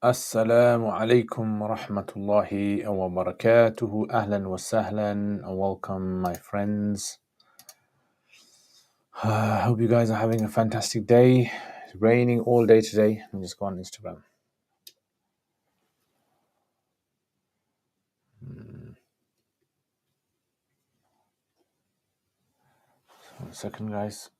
Assalamu alaikum wa rahmatullahi wa barakatuhu. Ahlan wa sahlan. Welcome, my friends. I hope you guys are having a fantastic day. It's raining all day today. Let me just go on Instagram. One second, guys.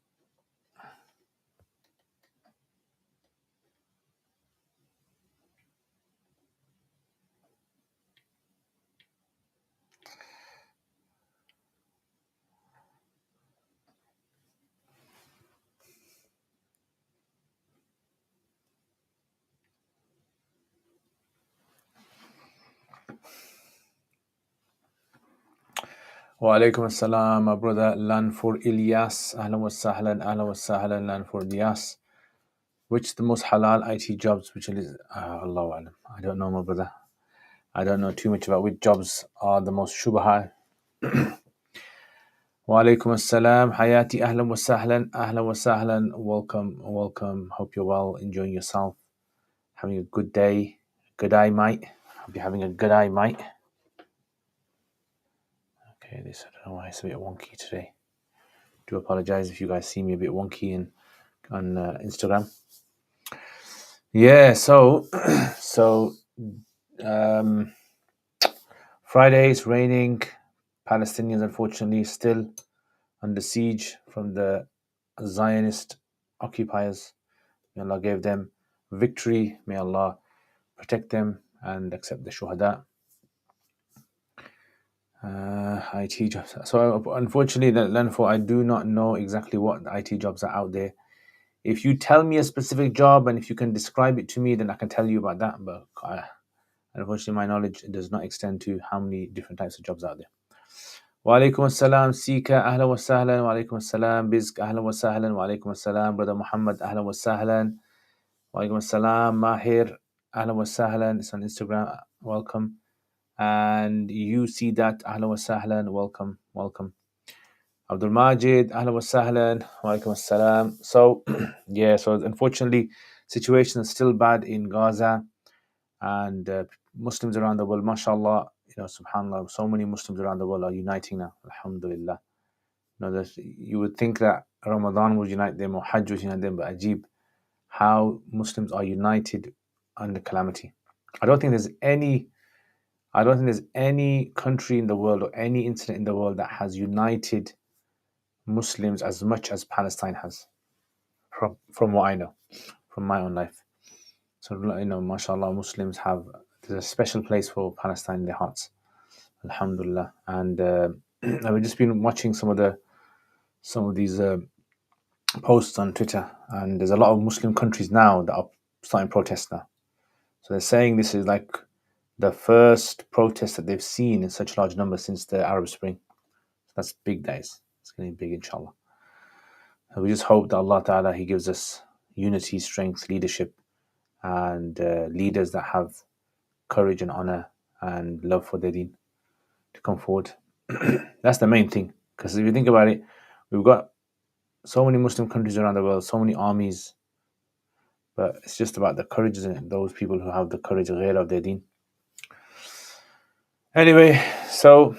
Wa alaikum assalam, my brother Lanfur Ilyas. Ahlan wa sahlan, Lanfur Ilyas. Which the most halal IT jobs, which is Allahu alam. I don't know, my brother. I don't know too much about which jobs are the most shubha. Wa alaikum assalam, Hayati, ahlan wa sahlan, welcome. Hope you're well, enjoying yourself, having a good day. Good eye, mate. Hope you're having a good eye, mate. Okay, this, I don't know why it's a bit wonky today. Do apologize if you guys see me a bit wonky on Instagram. Yeah, so Friday it's raining. Palestinians, unfortunately, still under siege from the Zionist occupiers. May Allah give them victory. May Allah protect them and accept the shuhada. IT jobs. So unfortunately, Lanfo, I do not know exactly what IT jobs are out there. If you tell me a specific job and if you can describe it to me, then I can tell you about that. But unfortunately, my knowledge does not extend to how many different types of jobs out there. Wa alaikum assalam, Sika, ahlan wa sahlan, wa alaikum assalam, Bizk, ahlan wa sahlan, wa alaikum assalam, Brother Muhammad, ahlan wa sahlan, wa alaikum assalam, Mahir, ahlan wa sahlan, it's on Instagram, welcome. And you see that, ahlan wa sahlan, welcome. Abdul Majid, ahlan wa sahlan, wa alaikum assalam. So, yeah, so unfortunately, situation is still bad in Gaza and Muslims around the world, mashallah, subhanallah, so many Muslims around the world are uniting now, alhamdulillah. You would think that Ramadan would unite them or Hajj would unite them, but ajib, how Muslims are united under calamity. I don't think there's any country in the world or any incident in the world that has united Muslims as much as Palestine has, from what I know, from my own life. So, mashallah, Muslims there's a special place for Palestine in their hearts, alhamdulillah. And I've just been watching some of these posts on Twitter, and there's a lot of Muslim countries now that are starting protests now. So they're saying this is like the first protest that they've seen in such large numbers since the Arab Spring. So that's big days. It's going to be big, inshallah. And we just hope that Allah Ta'ala, He gives us unity, strength, leadership, and leaders that have courage and honor and love for their deen to come forward. That's the main thing. Because if you think about it, we've got so many Muslim countries around the world, so many armies, but it's just about the courage, isn't it? Those people who have the courage of their deen. Anyway, so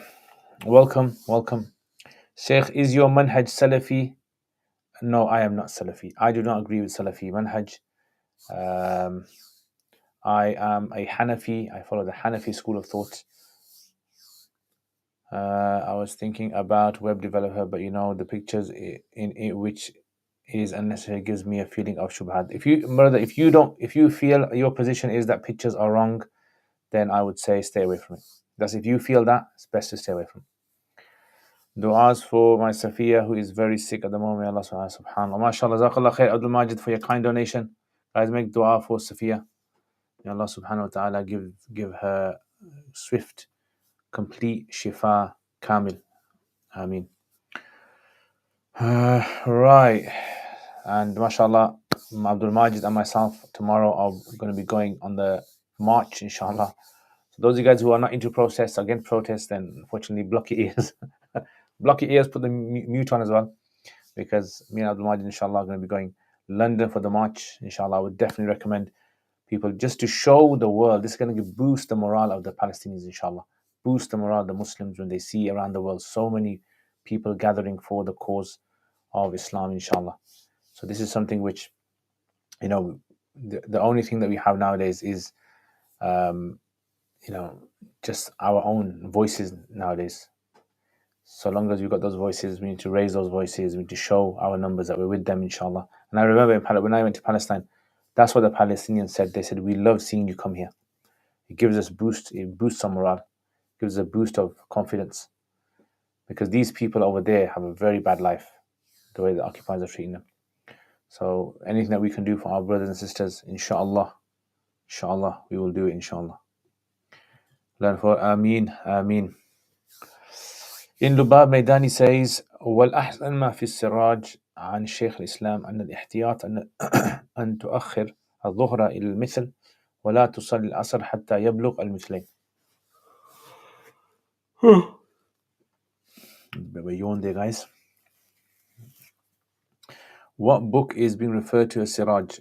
welcome. Sheikh, is your manhaj Salafi? No, I am not Salafi. I do not agree with Salafi manhaj. I am a Hanafi. I follow the Hanafi school of thought. I was thinking about web developer, but the pictures in it, which is unnecessary, gives me a feeling of shubhat. If you feel your position is that pictures are wrong, then I would say stay away from it. That's if you feel that, it's best to stay away from it. Du'as for my Safiya, who is very sick at the moment. Allah subhanahu wa ta'ala. Jazakallah khair, Abdul Majid, for your kind donation. Guys, make dua for Safiya. May Allah subhanahu wa ta'ala give her swift, complete shifa kamil. Ameen. Right. And mashallah, Abdul Majid and myself tomorrow are going to be going on the march, inshallah. So those of you guys who are not into protests, against protests, then unfortunately block your ears. Block your ears, put the mute on as well. Because me and Abdul Majid, inshallah, are going to be going London for the march. Inshallah, I would definitely recommend people, just to show the world. This is going to boost the morale of the Palestinians, inshallah. Boost the morale of the Muslims when they see around the world so many people gathering for the cause of Islam, inshallah. So this is something which, the only thing that we have nowadays is, just our own voices nowadays. So long as we've got those voices, we need to raise those voices. We need to show our numbers that we're with them, inshallah. And I remember when I went to Palestine, that's what the Palestinians said. They said, "We love seeing you come here. It gives us boost. It boosts our morale. Gives us a boost of confidence, because these people over there have a very bad life, the way the occupiers are treating them. So anything that we can do for our brothers and sisters, inshallah, we will do it, inshallah. Learn for Ameen, Ameen." In Lubab Maidani says, "والأحسن ما في السراج عن شيخ الإسلام أن الاحتياط أن تؤخر الظهر إلى المثل ولا تصلي العصر حتى يبلغ المثلين." We're yawn there, guys. What book is being referred to as Siraj?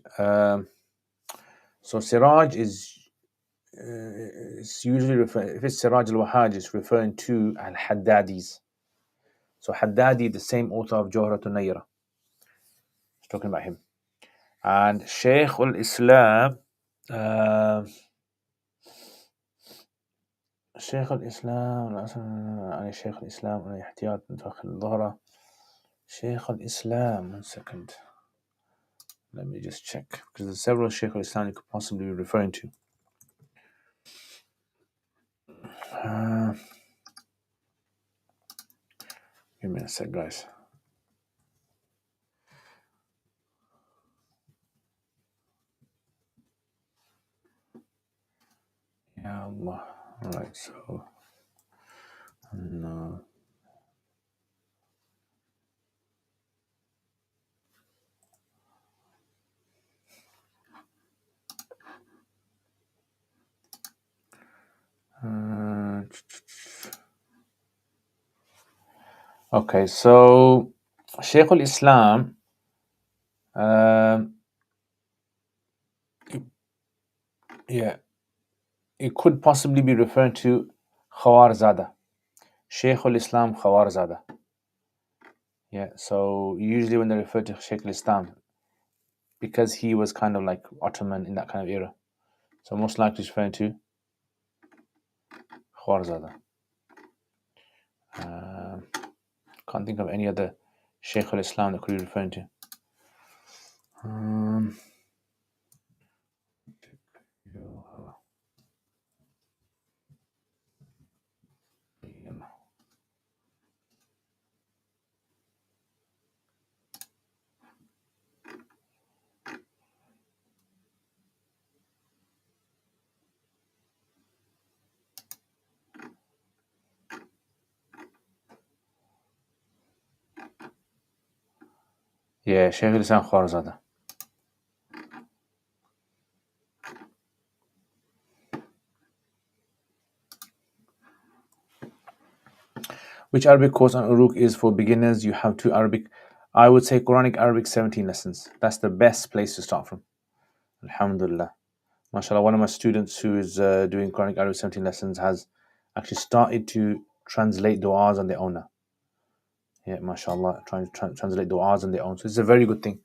So Siraj is it's usually if it's Siraj al-Wahhaj, it's referring to al-Haddadis. So Haddadi, the same author of Jawharatul Nayra, it's talking about him. And Shaykh al-Islam, شيخ الإسلام شيخ الإسلام احتياط داخل الظهر. شيخ الإسلام, 1 second. Let me just check, because there's several Shaykh al-Islam you could possibly be referring to. Give me a sec, guys. Ya Allah. Alright, so no. Okay, so Shaykh al-Islam, it could possibly be referring to Khawarzada. Shaykh al-Islam Khawarzada. Yeah, so usually when they refer to Shaykh al-Islam, because he was kind of like Ottoman in that kind of era, so most likely referring to Khawarzada. Can't think of any other Shaykh al-Islam that could be referring to. Yeah, Shaykh al-Islam Khawarzada. Which Arabic course on Uruk is for beginners? You have 2 Arabic. I would say Quranic Arabic 17 lessons. That's the best place to start from. Alhamdulillah. MashaAllah, one of my students who is doing Quranic Arabic 17 lessons has actually started to translate du'as on their own now. Yeah, MashaAllah, trying to translate du'as on their own. So it's a very good thing.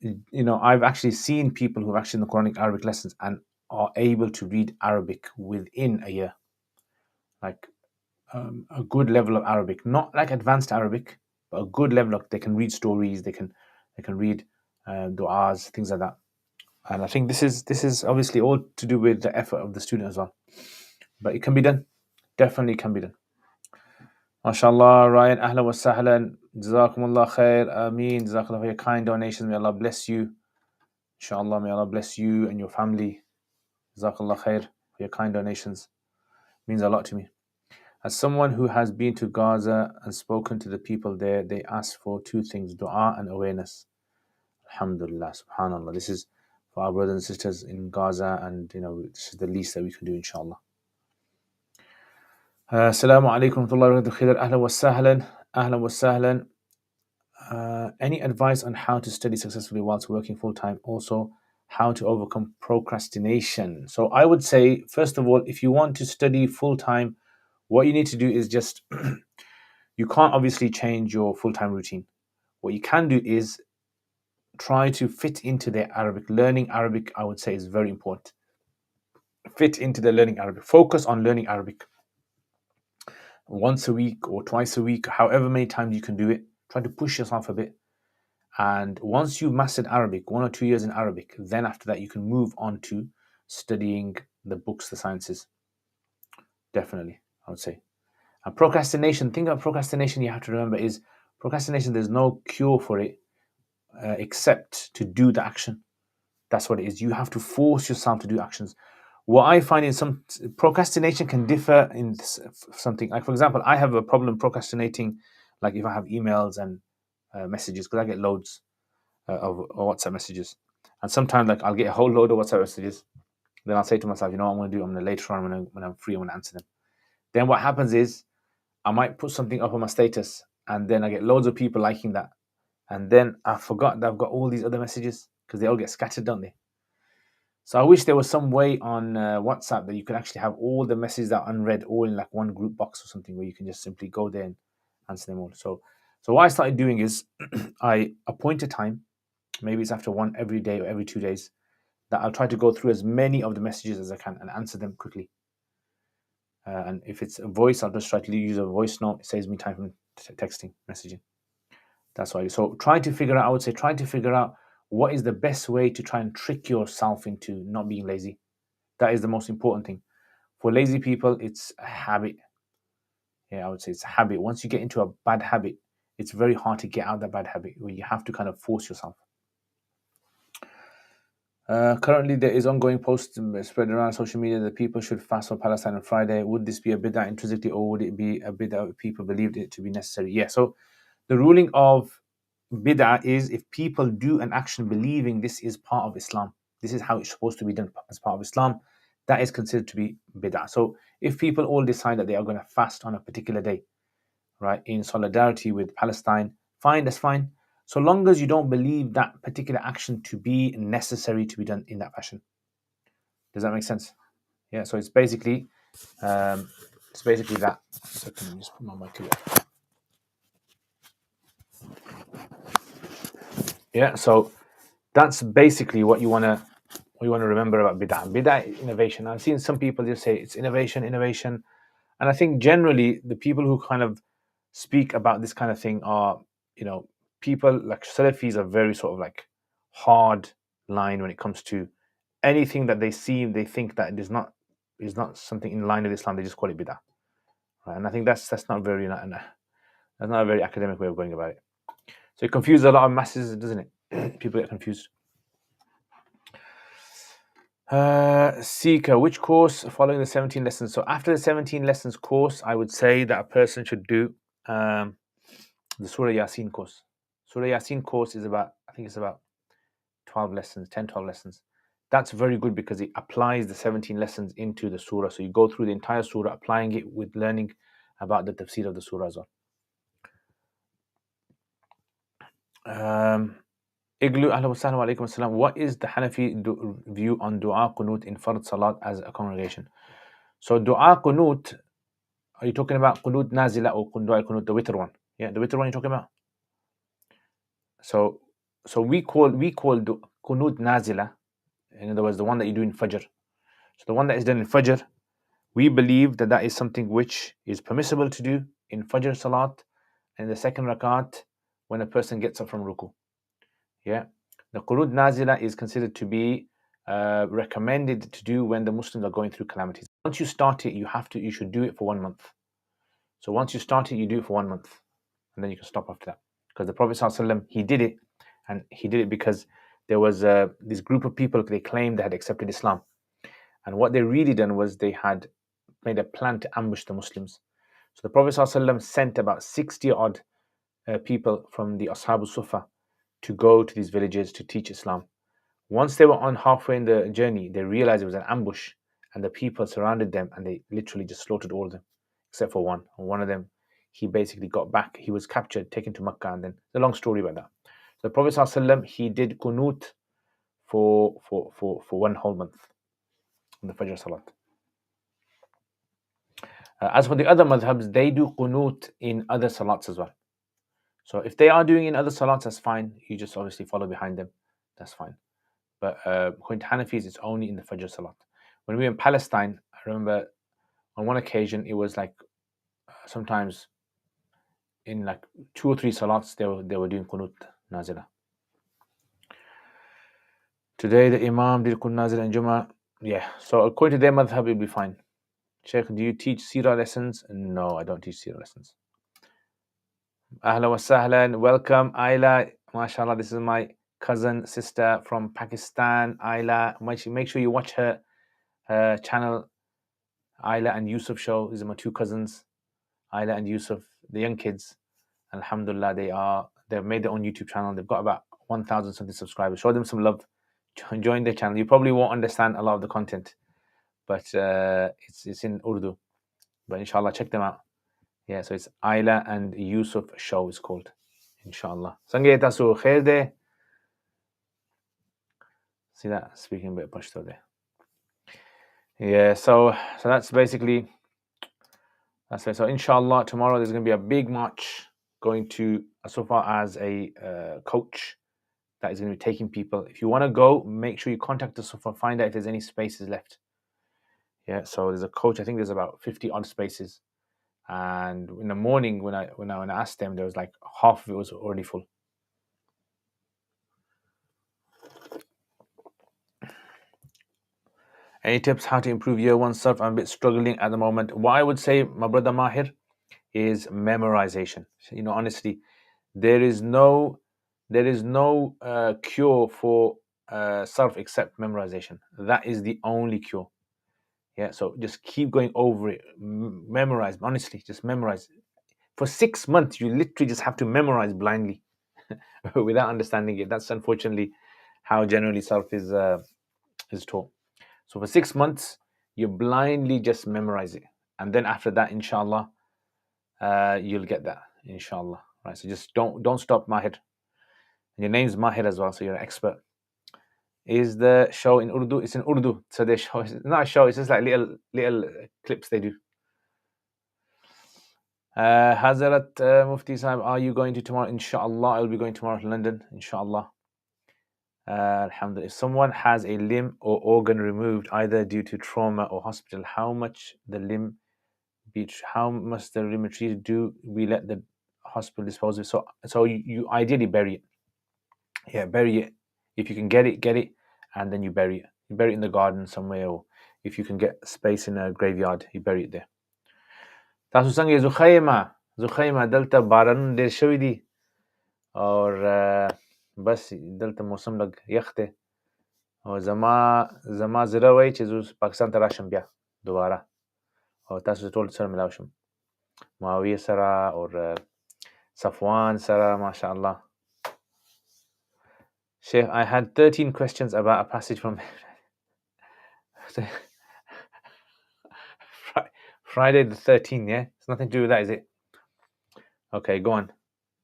I've actually seen people who have actually in the Quranic Arabic lessons and are able to read Arabic within a year. Like a good level of Arabic, not like advanced Arabic, but a good level of, they can read stories, they can read du'as, things like that. And I think this is obviously all to do with the effort of the student as well. But it can be done. Definitely can be done. MashaAllah, Ryan, ahlan wa sahlan. Jazakumullah khair. Ameen. Jazakallah for your kind donations. May Allah bless you. Inshallah, may Allah bless you and your family. Jazakallah khair for your kind donations. It means a lot to me. As someone who has been to Gaza and spoken to the people there, they ask for 2 things, dua and awareness. Alhamdulillah, subhanallah. This is for our brothers and sisters in Gaza, and this is the least that we can do, inshallah. Assalamu alaikum wa rahmatullahi wa barakatuh. Ahlan wa sahlan. Ahlan wa sahlan. Any advice on how to study successfully whilst working full time? Also, how to overcome procrastination. So I would say, first of all, if you want to study full time, what you need to do is just, you can't obviously change your full time routine. What you can do is try to fit into the Arabic. Learning Arabic, I would say, is very important. Fit into the learning Arabic. Focus on learning Arabic once a week or twice a week, however many times you can do it. Try to push yourself a bit. And once you've mastered Arabic, 1 or 2 years in Arabic, then after that you can move on to studying the books, the sciences. Definitely, I would say. And procrastination, thing about procrastination you have to remember is procrastination, there's no cure for it except to do the action. That's what it is. You have to force yourself to do actions. What I find in some procrastination can differ in something. Like, for example, I have a problem procrastinating, like if I have emails and messages, because I get loads of WhatsApp messages. And sometimes, like, I'll get a whole load of WhatsApp messages. Then I'll say to myself, you know what I'm going to do? I'm going to later on when I'm free, I'm going to answer them. Then what happens is I might put something up on my status, and then I get loads of people liking that. And then I forgot that I've got all these other messages because they all get scattered, don't they? So I wish there was some way on WhatsApp that you could actually have all the messages that are unread all in like one group box or something where you can just simply go there and answer them all. So what I started doing is I appoint a time, maybe it's after one every day or every 2 days, that I'll try to go through as many of the messages as I can and answer them quickly. And if it's a voice, I'll just try to use a voice note. It saves me time from texting, messaging. That's why. So I would say try to figure out what is the best way to try and trick yourself into not being lazy. That is the most important thing. For lazy people, it's a habit. Yeah, I would say it's a habit. Once you get into a bad habit, it's very hard to get out of that bad habit where you have to kind of force yourself. Currently, there is ongoing posts spread around social media that people should fast for Palestine on Friday. Would this be a bid'ah intrinsically, or would it be a bid'ah if people believed it to be necessary? Yeah, so the ruling of bid'ah is if people do an action believing this is part of Islam, this is how it's supposed to be done as part of Islam, that is considered to be bid'ah. So if people all decide that they are going to fast on a particular day, right, in solidarity with Palestine, fine, that's fine. So long as you don't believe that particular action to be necessary to be done in that fashion. Does that make sense? Yeah. So it's basically that. So can you just put my mic away? Yeah. So that's basically what you want to remember about bid'ah. Bid'ah is innovation. I've seen some people just say it's innovation, and I think generally the people who kind of speak about this kind of thing are, people like Salafis are very sort of like hard line when it comes to anything that they see. They think that it is not something in line with Islam. They just call it bid'ah, right? And I think that's not very that's not a very academic way of going about it. So it confuses a lot of masses, doesn't it? People get confused. Seeker, which course following the 17 lessons? So after the 17 lessons course, I would say that a person should do the Surah Yasin course. Surah Yasin course is about, I think it's about 12 lessons, 10, 12 lessons. That's very good because it applies the 17 lessons into the surah. So you go through the entire surah, applying it with learning about the tafsir of the surah as well. Iglu, ahlan wa sahlan wa alaikum assalam. What is the Hanafi view on dua qunut in fard salat as a congregation? So dua qunut, are you talking about qunut nazila or dua qunut, the witr one? Yeah, the witr one you're talking about? So we call qunut nazila, in other words, the one that you do in Fajr. So the one that is done in Fajr, we believe that is something which is permissible to do in Fajr Salat and the second rakat when a person gets up from ruku. Yeah, the Qunut Nazila is considered to be recommended to do when the Muslims are going through calamities. Once you start it, you should do it for 1 month. So once you start it, you do it for 1 month, and then you can stop after that. Because the Prophet ﷺ, he did it, and he did it because there was this group of people, they claimed they had accepted Islam. And what they really done was they had made a plan to ambush the Muslims. So the Prophet ﷺ sent about 60 odd people from the Ashab al-Sufa to go to these villages to teach Islam. Once they were on halfway in the journey, they realized it was an ambush, and the people surrounded them and they literally just slaughtered all of them, except for one. And one of them, he basically got back. He was captured, taken to Makkah, and then the long story about that. So the Prophet ﷺ, he did qunut for 1 whole month in the Fajr Salat. As for the other madhabs, they do qunut in other salats as well. So if they are doing in other salats, that's fine. You just obviously follow behind them. That's fine. But according to Hanafis, it's only in the Fajr Salat. When we were in Palestine, I remember on one occasion, it was like sometimes in like 2 or 3 salats, they were doing qunut nazila. Today, the Imam did qunut nazila and Jummah. Yeah, so according to their madhab, it'll be fine. Sheikh, do you teach seerah lessons? No, I don't teach seerah lessons. Ahlan wa sahlan. Welcome, Ayla. MashaAllah, this is my cousin, sister from Pakistan, Ayla. Make sure you watch her channel, Ayla and Yusuf show. These are my 2 cousins, Ayla and Yusuf, the young kids. Alhamdulillah, they've made their own YouTube channel. They've got about 1,000 something subscribers. Show them some love. Join their channel. You probably won't understand a lot of the content, but it's in Urdu. But inshallah, check them out. Yeah, so it's Ayla and Yusuf show is called. Inshallah. Sange tasu khair de. See that? Speaking a bit of Pashto there. Yeah, so that's basically that's it. So inshallah, tomorrow there's going to be a big march going to Sufa as a coach that is going to be taking people. If you want to go, make sure you contact the Sufa, find out if there's any spaces left. Yeah, so there's a coach. I think there's about 50 odd spaces. And in the morning, when I asked them, there was like half of it was already full. Any tips how to improve year 1 self? I'm a bit struggling at the moment. What I would say, my brother Mahir, is memorization. You know, honestly, there is no cure for self except memorization. That is the only cure. Yeah, so just keep going over it. Memorize, honestly, just memorize. For 6 months, you literally just have to memorize blindly without understanding it. That's unfortunately how generally self is taught. So for 6 months, you blindly just memorize it, and then after that, inshallah, you'll get that, inshallah. Right? So just don't stop, Mahir. Your name's Mahir as well, so you're an expert. Is the show in Urdu? It's in Urdu. So they show, it's not a show, it's just like little clips they do. Hazrat Mufti Sahib, are you going to tomorrow? Inshallah, I'll be going tomorrow to London, inshallah. Alhamdulillah. If someone has a limb or organ removed, either due to trauma or hospital, how much the limb treated? Do we let the hospital dispose of it? So you ideally bury it. Yeah, bury it. If you can get it, and then you bury it. You bury it in the garden somewhere, or if you can get space in a graveyard, you bury it there. تاسو څنګه زخیمه دلته باران ډیر شوی دی او بس دلته موسم لګ یخ دی او زما زړه وایي چې زه پاکستان ته راشم بیا دوباره او تاسو ټول سره ملاو شم معاویه سره او صفوان سره ماشاءالله. Sheikh, I had 13 questions about a passage from Friday the 13th, yeah? It's nothing to do with that, is it? Okay, go on.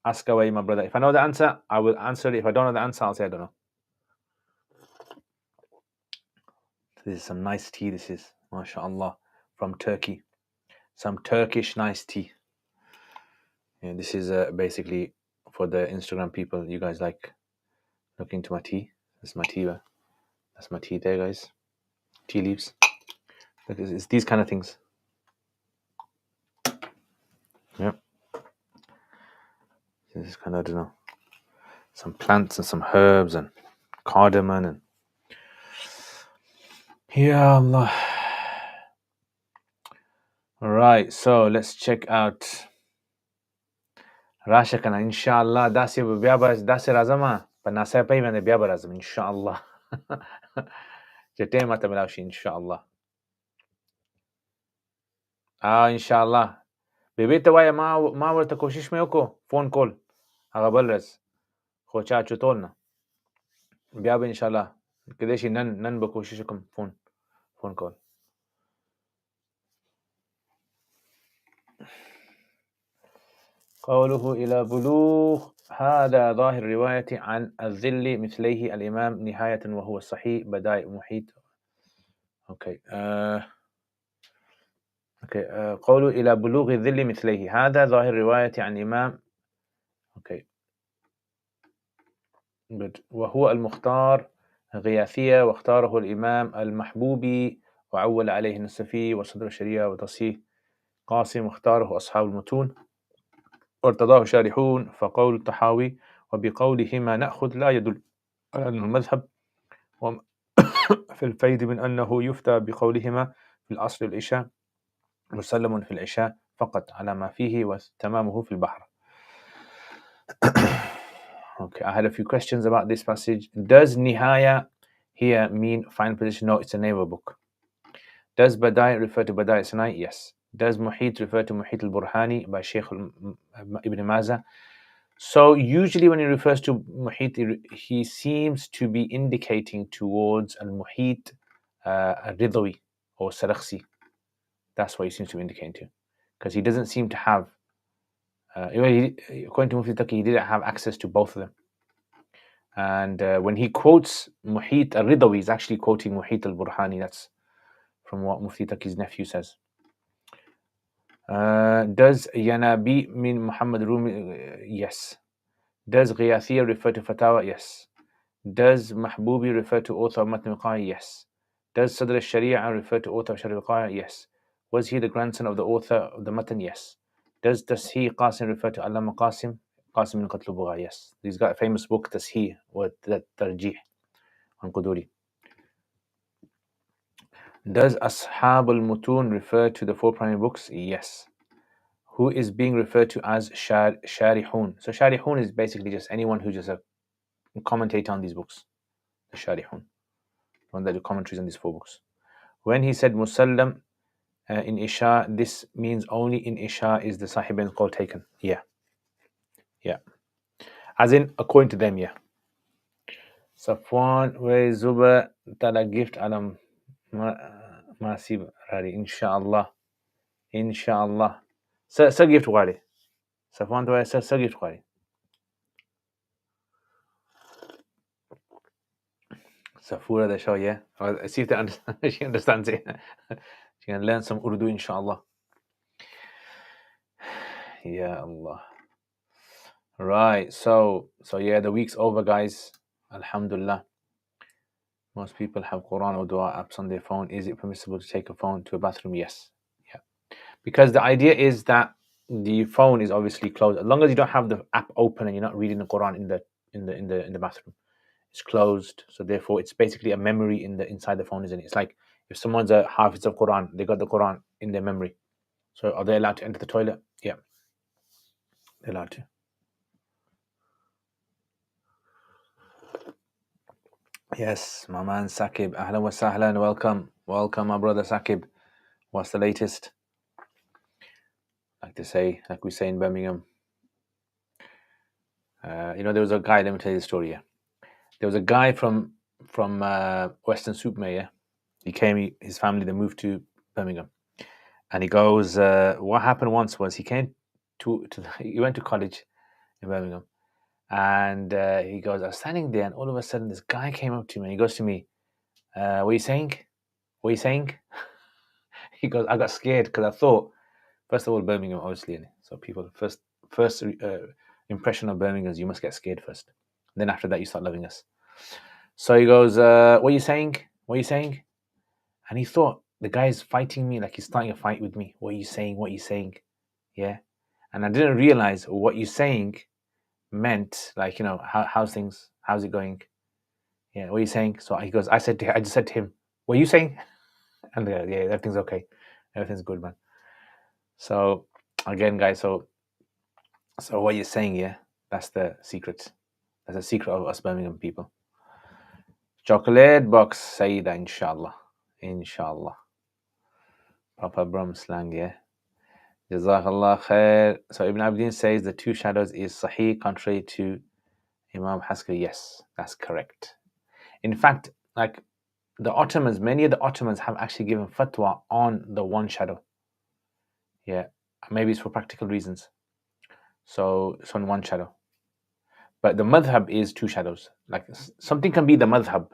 Ask away, my brother. If I know the answer, I will answer it. If I don't know the answer, I'll say I don't know. This is some nice tea, this is. MashaAllah. From Turkey. Some Turkish nice tea. Yeah, this is basically for the Instagram people. You guys like looking to my tea. That's my tea. That's my tea there, guys. Tea leaves. Look, it's these kind of things. Yep. This is kind of, I don't know, some plants and some herbs and cardamom and Ya Allah. Alright, so let's check out Rasha kana inshallah dasi razama pa nasa pa imane bia razam inshallah. Jete mata milawshi inshallah. Inshallah. Bebe te waya ma warta koshish me wako phone call هغه بل ورځ خو چا چوتول نه بیا به انشاءالله کېدای شي نن به کوشش وکړم فون کول. قوله الى بلوغ هذا ظاهر رواية عن الذل مثليه الإمام نهاية وهو الصحيح بدائع محيط. أوكي قولوا إلى بلوغ الذل مثليه هذا ظاهر رواية عن الإمام. أوكي good. وهو المختار غياثية واختاره الإمام المحبوبي وعول عليه النسفي وصدر الشريعة وتصحيح قاسم واختاره أصحاب المتون وارتضاه شارحون فقول الطحاوي وبقولهما نأخذ لا يدل على أنه المذهب في الفيد من أنه يفتى بقولهما في الأصل العشاء مسلم في العشاء فقط على ما فيه وتمامه في البحر. Okay, I had a few questions about this passage. Does Nihaya here mean final position? No, it's a name of a book. Does Badai refer to Badai Sanai? Yes. Does Muhit refer to Muhit al-Burhani by Sheikh Ibn Mazah? So usually when he refers to Muhit, he seems to be indicating towards al-Muhit al-Ridhawi or Sarakhsi. That's what he seems to be indicating to. Because he doesn't seem to have, according to Mufti Taqi, he didn't have access to both of them. And when he quotes Muhit al-Ridhawi, he's actually quoting Muhit al-Burhani. That's from what Mufti Taqi's nephew says. Does Yanabi mean Muhammad Rumi? Yes. Does Ghiyathiyya refer to Fatawa? Yes. Does Mahbubi refer to author of Matn al-Qaya? Yes. Does Sadr al-Sharia refer to author of Shari al-Qaya? Yes. Was he the grandson of the author of the Matn? Yes. Does Tasheeh Qasim refer to Allama Qasim? Qasim min Qatl Bugha? Yes. He's got a famous book, Tasheeh, or Tarjih on Quduri. Does Ashab al-Mutun refer to the four primary books? Yes. Who is being referred to as Sharihun? So Sharihun is basically just anyone who's just a commentator on these books. The Sharihun. One that do commentaries on these four books. When he said Musallam in Isha, this means only in Isha is the Sahibin's call taken. Yeah. Yeah. As in, according to them, yeah. Safwan, where is Zuba Tala gift alam Masib Rari, inshallah. Inshallah. Sir gift wali. Safwan to sir gift wali. Safura the show, yeah. See if she understands it. She can learn some Urdu, inshallah. Ya Allah. Right, so yeah, the week's over, guys. Alhamdulillah. Most people have Quran or Dua apps on their phone. Is it permissible to take a phone to a bathroom? Yes. Yeah. Because the idea is that the phone is obviously closed. As long as you don't have the app open and you're not reading the Quran in the bathroom, it's closed. So therefore, it's basically a memory inside the phone, isn't it? It's like if someone's a Hafiz of Quran, they got the Quran in their memory. So are they allowed to enter the toilet? Yeah, they're allowed to. Yes, my man Sakib. Ahlan wa sahlan. Welcome, my brother Sakib. What's the latest? Like we say in Birmingham. There was a guy. Let me tell you the story. Yeah. There was a guy from Western Supermare. Yeah? He came. His family. They moved to Birmingham, and he goes. What happened once was he came he went to college in Birmingham, and he goes. I was standing there, and all of a sudden, this guy came up to me, and he goes to me, "What are you saying? What are you saying?" He goes, "I got scared because I thought, first of all, Birmingham, obviously, so people first impression of Birmingham is you must get scared first. Then after that, you start loving us." So he goes, "What are you saying? What are you saying?" And he thought the guy is fighting me, like he's starting a fight with me. What are you saying? What are you saying? Yeah. And I didn't realize what you're saying meant, like, how's things? How's it going? Yeah, what are you saying? So he goes, I just said to him, "What are you saying?" And yeah, everything's okay. Everything's good, man. So again, guys, so what you're saying, yeah, that's the secret. That's the secret of us Birmingham people. Chocolate box, Saida, inshallah. Inshallah. Proper Brum slang, yeah. Jazakallah khair. So Ibn Abdin says the two shadows is sahih, contrary to Imam Haskari. Yes, that's correct. In fact, like the Ottomans, many of the Ottomans have actually given fatwa on the one shadow. Yeah, maybe it's for practical reasons. So it's on one shadow. But the madhab is two shadows. Like something can be the madhab,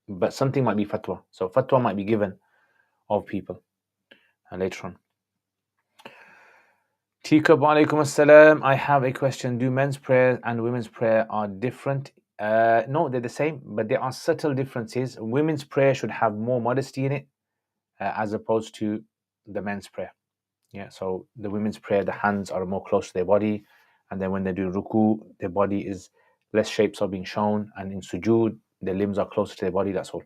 but something might be fatwa. So fatwa might be given of people later on. Teacup, alaikum assalam. I have a question. Do men's prayer and women's prayer are different? No, they're the same, but there are subtle differences. Women's prayer should have more modesty in it, as opposed to the men's prayer. Yeah, so the women's prayer, the hands are more close to their body, and then when they do ruku, their body is less shapes are being shown, and in sujood, their limbs are closer to their body. That's all.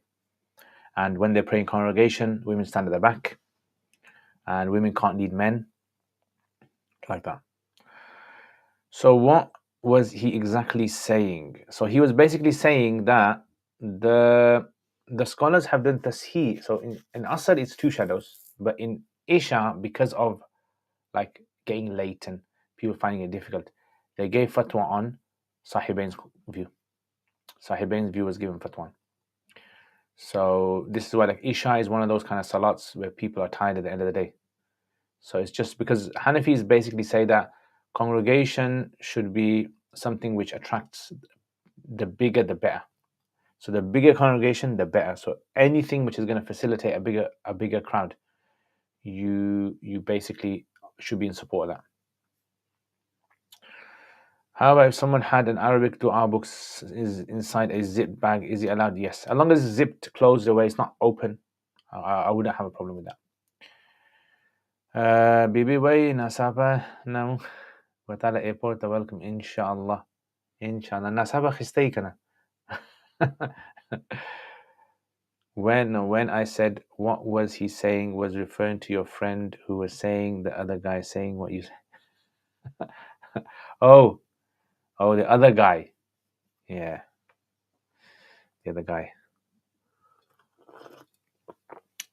And when they pray in congregation, women stand at the back, and women can't lead men like that. So what was he exactly saying? So he was basically saying that the scholars have done tasheeh. So in Asr it's two shadows, but in Isha, because of like getting late and people finding it difficult, they gave fatwa on Sahibain's view. Sahibain's view was given fatwa. So this is why like Isha is one of those kind of salats where people are tired at the end of the day. So it's just because Hanafis basically say that congregation should be something which attracts the bigger the better. So the bigger congregation, the better. So anything which is going to facilitate a bigger crowd, you basically should be in support of that. However, if someone had an Arabic dua book is inside a zip bag, is it allowed? Yes, as long as it's zipped, closed away, it's not open. I wouldn't have a problem with that. Bibi way nasaba now. Watala airport welcome inshallah. Inshallah. Nasaba khistaykana. When I said what was he saying was referring to your friend who was saying the other guy saying what you said. Oh, the other guy. Yeah. The other guy.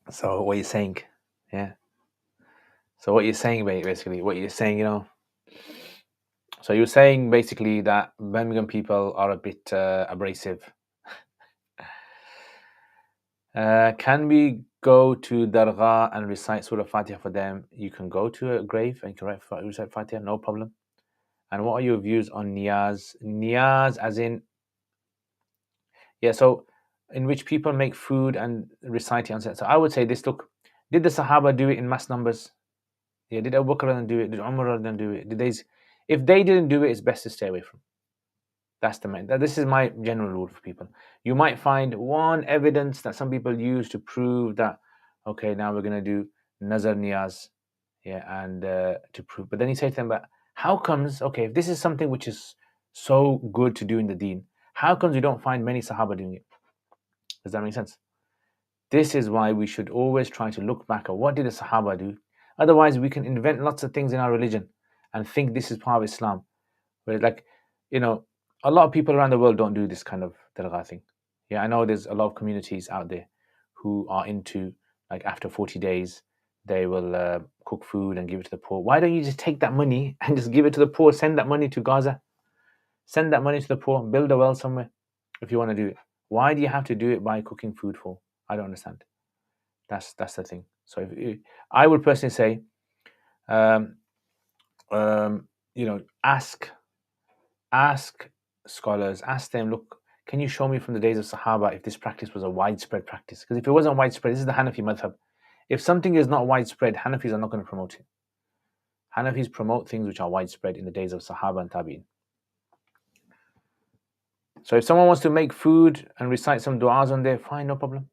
So what you're saying, yeah. So what you're saying, basically, what you're saying, So you're saying basically that Birmingham people are a bit abrasive. Can we go to Dargah and recite Surah Fatiha for them? You can go to a grave and you can recite Fatiha, no problem. And what are your views on Niyaz? Niyaz as in, yeah, so in which people make food and recite it. So I would say this, look, did the Sahaba do it in mass numbers? Yeah, did Abu Bakr do it? Did Umar do it? If they didn't do it, it's best to stay away from. That's the main. This is my general rule for people. You might find one evidence that some people use to prove that, okay, now we're going to do Nazar Niyaz, yeah, and to prove. But then you say to them, but how comes, okay, if this is something which is so good to do in the deen, how comes you don't find many Sahaba doing it? Does that make sense? This is why we should always try to look back at what did the Sahaba do. Otherwise, we can invent lots of things in our religion and think this is part of Islam. Where, like, a lot of people around the world don't do this kind of dargah thing. Yeah, I know there's a lot of communities out there who are into, like, after 40 days, they will cook food and give it to the poor. Why don't you just take that money and just give it to the poor? Send that money to Gaza. Send that money to the poor. Build a well somewhere if you want to do it. Why do you have to do it by cooking food for? I don't understand. That's the thing. So I would personally say, ask scholars, ask them, look, can you show me from the days of Sahaba if this practice was a widespread practice? Because if it wasn't widespread, this is the Hanafi madhab. If something is not widespread, Hanafis are not going to promote it. Hanafis promote things which are widespread in the days of Sahaba and Tabi'in. So if someone wants to make food and recite some du'as on there, fine, no problem.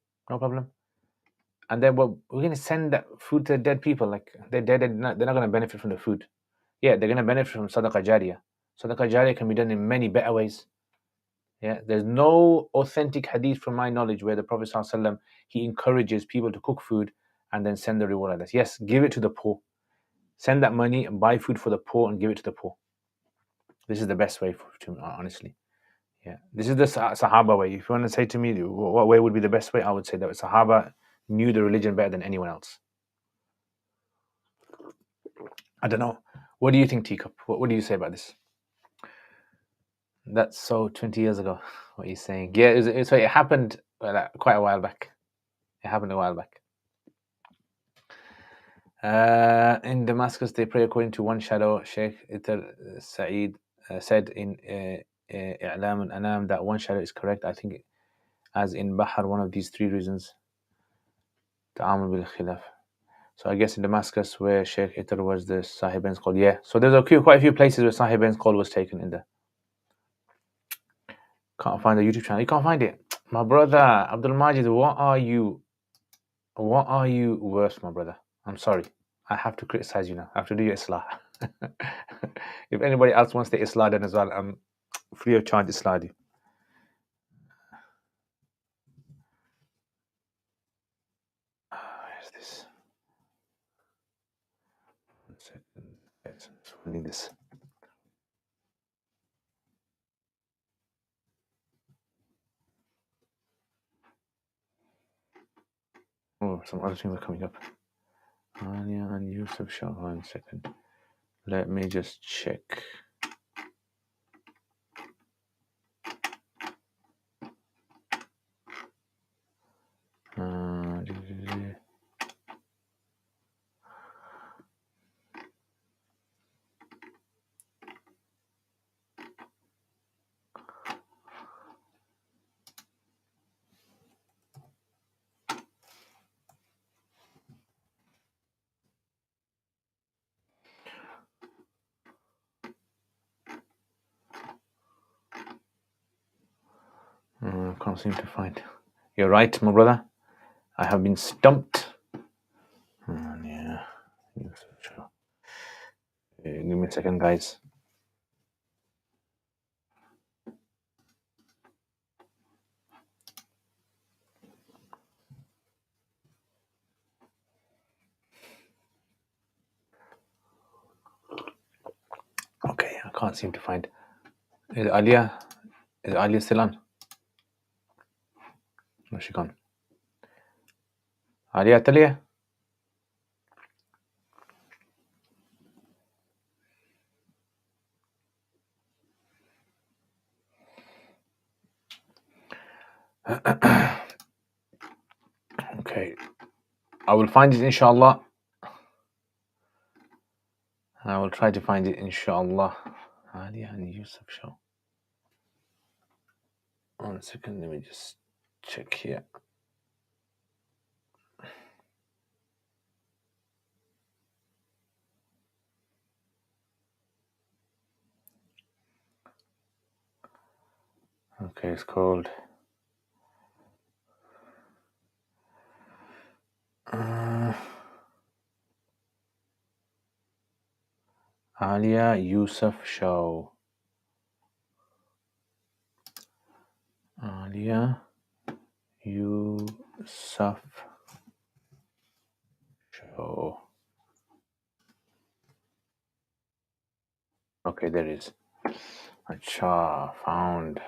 And then we're going to send that food to dead people. Like, they're dead, they're not going to benefit from the food. Yeah, they're going to benefit from Sadaqah Jariyah. Sadaqah Jariyah can be done in many better ways. Yeah, there's no authentic hadith from my knowledge where the Prophet ﷺ, he encourages people to cook food and then send the reward like this. Yes, give it to the poor. Send that money and buy food for the poor and give it to the poor. This is the best way, honestly. Yeah, this is the Sahaba way. If you want to say to me what way would be the best way, I would say that Sahaba knew the religion better than anyone else. I don't know. What do you think, Teacup? What do you say about this? That's so 20 years ago, what you're saying. Yeah, it happened quite a while back. It happened a while back. In Damascus, they pray according to one shadow. Sheikh Itar Saeed said in I'lam al-Anam that one shadow is correct. I think as in Bahar, one of these three reasons. Ta'amul bil khilaf. So I guess in Damascus where Sheikh Itar was the Sahibain's Qawl. Yeah. So there's quite a few places where Sahibain's Qawl was taken in there. Can't find the YouTube channel. You can't find it. My brother, Abdul Majid, what are you worse, my brother? I'm sorry. I have to criticize you now. I have to do your Islah. If anybody else wants the Islah done as well, I'm free of charge Islah you. Where's this? 1 second. Yes, I need this. Oh, some other things are coming up. Anya and Yusuf Shah. 1 second. Let me just check. Can't seem to find. You're right, my brother. I have been stumped. Yeah. Give me a second, guys. Okay, I can't seem to find. Is Alia still on? Where's she gone? Alia Talia? Okay. I will find it, inshallah. I will try to find it, inshallah. Alia and Yusuf Show. 1 second, let me just check here. Okay, it's called Alia Yusuf Show. Alia Yusuf Show. Okay, there it is. Acha, found.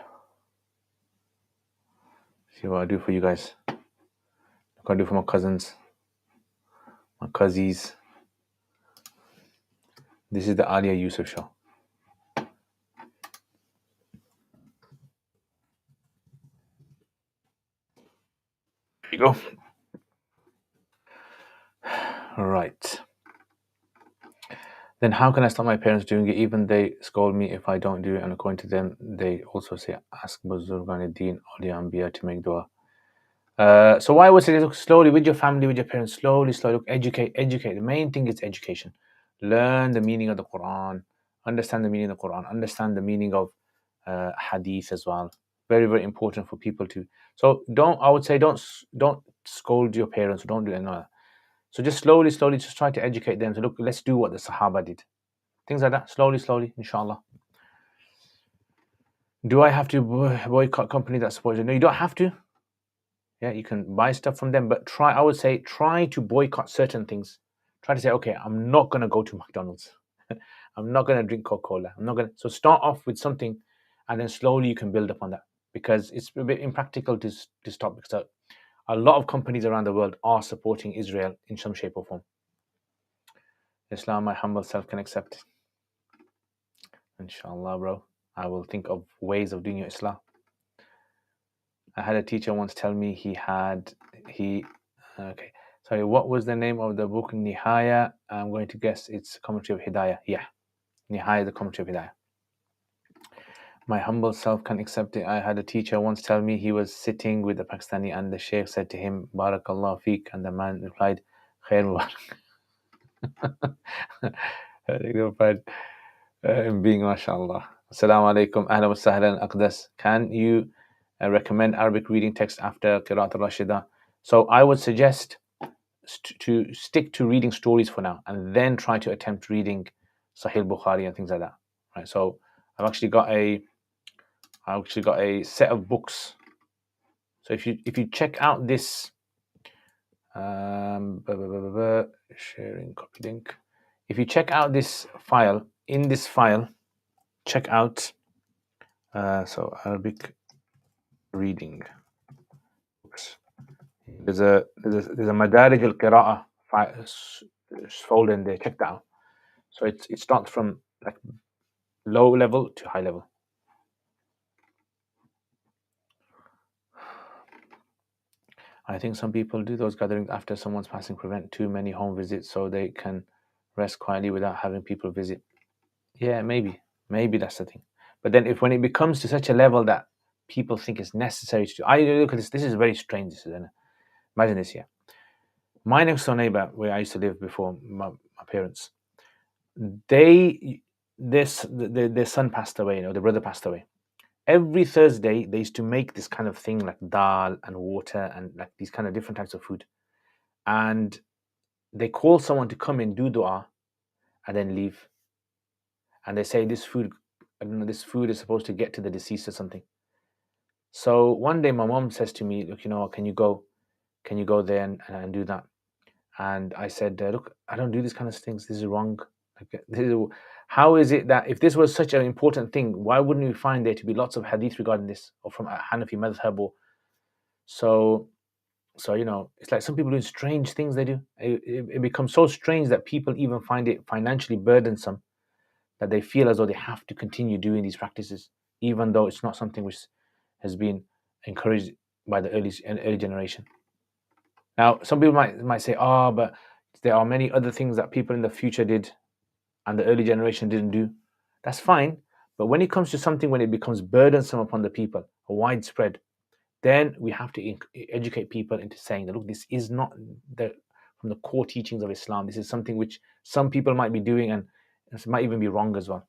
See what I do for you guys. What I do for my cousins, my cousins. This is the Alia Yusuf Show. There you go. Right. Then how can I stop my parents doing it? Even they scold me if I don't do it, and according to them, they also say, ask Buzurgan Deen Awliya Anbiya to make dua. So why I would say, look, slowly with your family, with your parents, slowly, look, educate. The main thing is education. Learn the meaning of the Quran, understand the meaning of the Quran, understand the meaning of hadith as well. Very, very important for people to. So I would say don't scold your parents, don't do anything. So just slowly, just try to educate them. So look, let's do what the Sahaba did. Things like that, slowly, inshallah. Do I have to boycott company that supports you? No, you don't have to. Yeah, you can buy stuff from them, but I would say try to boycott certain things. Try to say, okay, I'm not going to go to McDonald's. I'm not going to drink Coca-Cola. I'm not going to. So start off with something, and then slowly you can build upon that, because it's a bit impractical to stop, because a lot of companies around the world are supporting Israel in some shape or form. Islam, my humble self can accept. Inshallah, bro. I will think of ways of doing your Islam. I had a teacher once tell me okay. Sorry, what was the name of the book? Nihaya. I'm going to guess it's Commentary of Hidayah. Yeah. Nihaya, the Commentary of Hidayah. My humble self can accept it. I had a teacher once tell me he was sitting with a Pakistani and the Sheikh said to him, Barakallah feek, and the man replied, Khair Mubarak. He replied, in being mashallah. Assalamu alaikum, ahlan wa sahlan, Aqdas. Can you recommend Arabic reading text after Qiraat al-Rashida? So I would suggest to stick to reading stories for now and then try to attempt reading Sahih Bukhari and things like that. Right. So I've actually got a set of books. So if you check out this sharing copy link, if you check out this file, in this file, check out so Arabic reading books. There's a Madarij al-Qira'ah folder in there. Check that out. So it starts from like low level to high level. I think some people do those gatherings after someone's passing, prevent too many home visits so they can rest quietly without having people visit. Yeah, maybe that's the thing. But then when it becomes to such a level that people think it's necessary to do, I look at this is very strange, this isn't it? Imagine this here. My next door neighbor, where I used to live before my parents, their son passed away, their brother passed away. Every Thursday they used to make this kind of thing like dal and water and like these kind of different types of food. And they call someone to come and do dua and then leave. And they say this food is supposed to get to the deceased or something. So one day my mom says to me, look, can you go there and do that? And I said, look, I don't do these kind of things. This is wrong. How is it that if this was such an important thing, why wouldn't we find there to be lots of hadith regarding this, or from Hanafi madhhab? So it's like some people doing strange things they do. It becomes so strange that people even find it financially burdensome that they feel as though they have to continue doing these practices, even though it's not something which has been encouraged by the early generation. Now, some people might say, but there are many other things that people in the future did and the early generation didn't do. That's fine. But when it comes to something when it becomes burdensome upon the people, widespread, then we have to educate people into saying that, look, this is not from the core teachings of Islam. This is something which some people might be doing and it might even be wrong as well.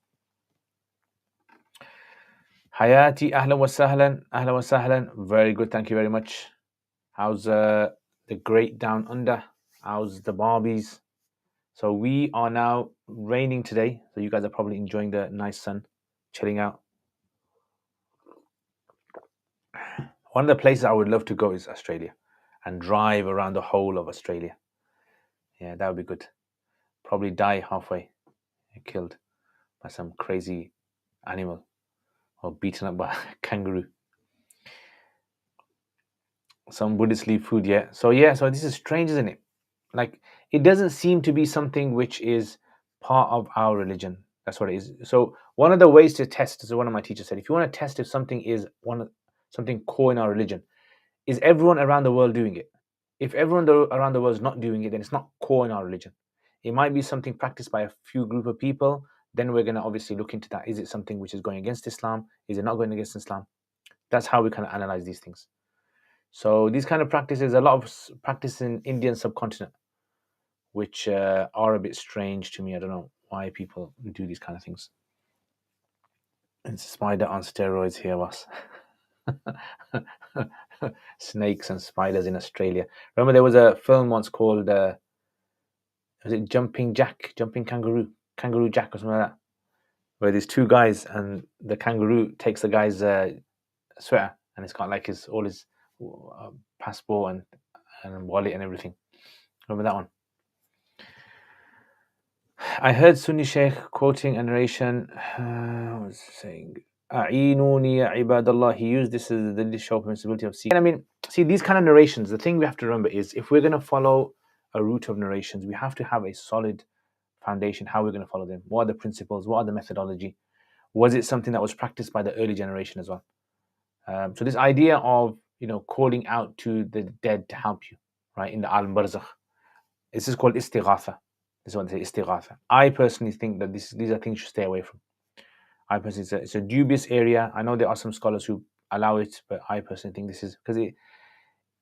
Hayati, ahlan wa sahlan. Very good, thank you very much. How's the great down under? How's the Barbies? So we are now raining today. So you guys are probably enjoying the nice sun, chilling out. One of the places I would love to go is Australia and drive around the whole of Australia. Yeah, that would be good. Probably die halfway, killed by some crazy animal or beaten up by a kangaroo. Some Buddhist leaf food, yeah. So this is strange, isn't it? Like, it doesn't seem to be something which is part of our religion. That's what it is. So one of the ways to test, as one of my teachers said, if you want to test if something is something core in our religion, is everyone around the world doing it? If everyone around the world is not doing it, then it's not core in our religion. It might be something practiced by a few group of people. Then we're going to obviously look into that. Is it something which is going against Islam? Is it not going against Islam? That's how we kind of analyze these things. So these kind of practices, a lot of practice in Indian subcontinent, which are a bit strange to me. I don't know why people do these kind of things. It's a spider on steroids here, was. Snakes and spiders in Australia. Remember there was a film once called, was it Jumping Kangaroo Jack or something like that? Where there's two guys and the kangaroo takes the guy's sweater and it's got like all his passport and wallet and everything. Remember that one? I heard Sunni Sheikh quoting a narration. I was saying, "A'inuni ya ibadallah." He used this as the show permissibility of seeking. I mean, see these kind of narrations. The thing we have to remember is, if we're going to follow a route of narrations, we have to have a solid foundation. How we're going to follow them? What are the principles? What are the methodology? Was it something that was practiced by the early generation as well? So this idea of calling out to the dead to help you, right, in the alam barzakh, this is called istighatha. This is what they say, istighatha. I personally think that these are things you should stay away from. I personally, it's a dubious area. I know there are some scholars who allow it, but I personally think this is because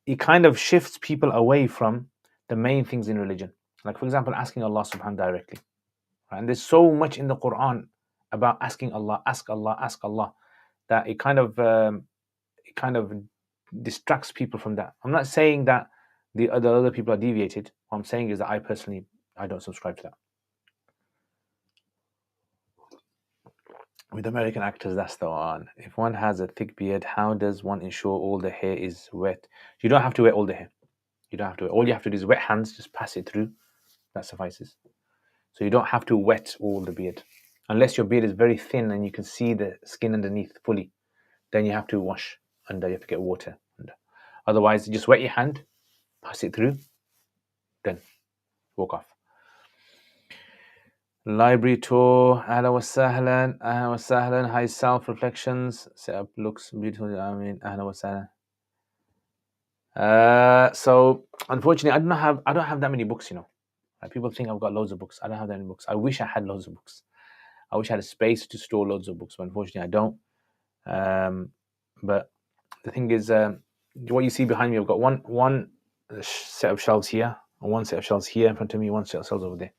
it kind of shifts people away from the main things in religion. Like, for example, asking Allah subhanahu directly. Right? And there's so much in the Quran about asking Allah, ask Allah, ask Allah, that it kind of distracts people from that. I'm not saying that the other people are deviated. What I'm saying is that I don't subscribe to that. With American actors, that's the one. If one has a thick beard, how does one ensure all the hair is wet? You don't have to wet all the hair. You don't have to. All you have to do is wet hands, just pass it through. That suffices. So you don't have to wet all the beard. Unless your beard is very thin and you can see the skin underneath fully, then you have to wash under. You have to get water under. Otherwise, just wet your hand, pass it through, then walk off. Library tour. Ahlan wa sahlan. Ahlan wa sahlan. High self reflections. Setup looks beautiful. I mean, ahlan wa sahlan. So unfortunately, I don't have that many books. Like, people think I've got loads of books. I don't have that many books. I wish I had loads of books. I wish I had a space to store loads of books, but unfortunately, I don't. But the thing is, what you see behind me, I've got one set of shelves here, and one set of shelves here in front of me, one set of shelves over there.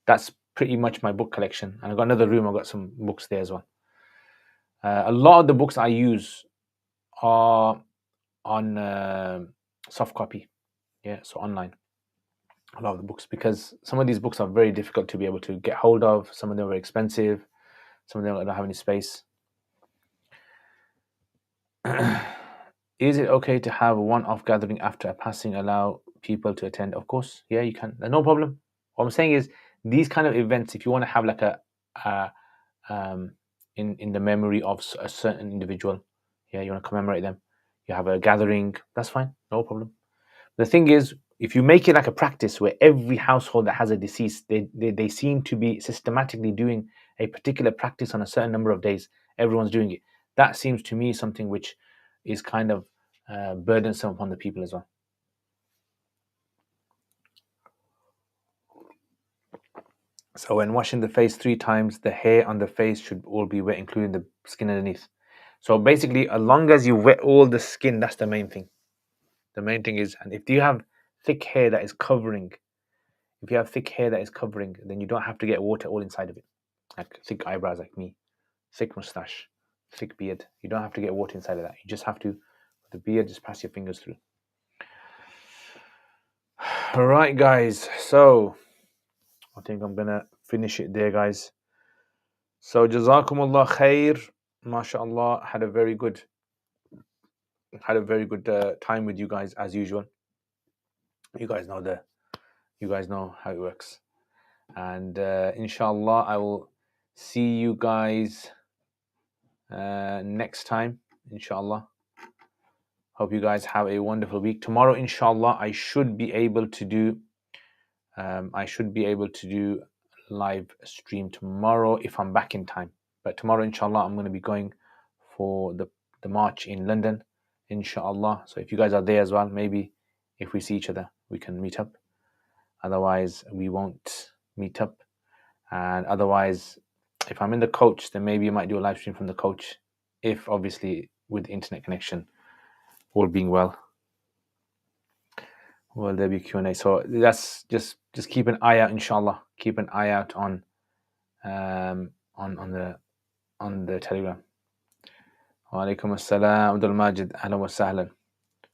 That's pretty much my book collection. And I've got another room, I've got some books there as well. A lot of the books I use are on soft copy, so online. A lot of the books, because some of these books are very difficult to be able to get hold of. Some of them are very expensive. Some of them don't have any space. Is it okay to have a one-off gathering after a passing? Allow people to attend? Of course, yeah, you can. No problem. What I'm saying is, these kind of events, if you want to have like in the memory of a certain individual, you want to commemorate them, you have a gathering, that's fine, no problem. The thing is, if you make it like a practice where every household that has a deceased, they seem to be systematically doing a particular practice on a certain number of days, everyone's doing it, that seems to me something which is kind of burdensome upon the people as well. So when washing the face 3 times, the hair on the face should all be wet, including the skin underneath. So basically, as long as you wet all the skin, that's the main thing. The main thing is, and if you have thick hair that is covering, then you don't have to get water all inside of it. Like thick eyebrows like me, thick mustache, thick beard. You don't have to get water inside of that. You just have to, with the beard, just pass your fingers through. All right, guys. So I think I'm going to finish it there, guys. So Jazakumullah khair. MashaAllah, had a very good time with you guys as usual. You guys know how it works. And inshallah, I will see you guys next time, inshallah. Hope you guys have a wonderful week. Tomorrow, inshallah, I should be able to do live stream tomorrow if I'm back in time. But tomorrow, inshallah, I'm going to be going for the march in London, inshallah. So if you guys are there as well, maybe if we see each other, we can meet up. Otherwise, we won't meet up. And otherwise, if I'm in the coach, then maybe you might do a live stream from the coach, if obviously with internet connection, all being well. Will there be Q&A? So that's just keep an eye out, inshallah. Keep an eye out on the Telegram. Wa alaikum assalam, Abdul Majid, ahlan wa sahlan.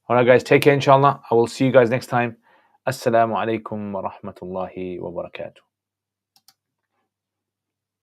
All right, guys, take care, inshallah. I will see you guys next time. Assalamu alaikum wa rahmatullahi wa barakatuh.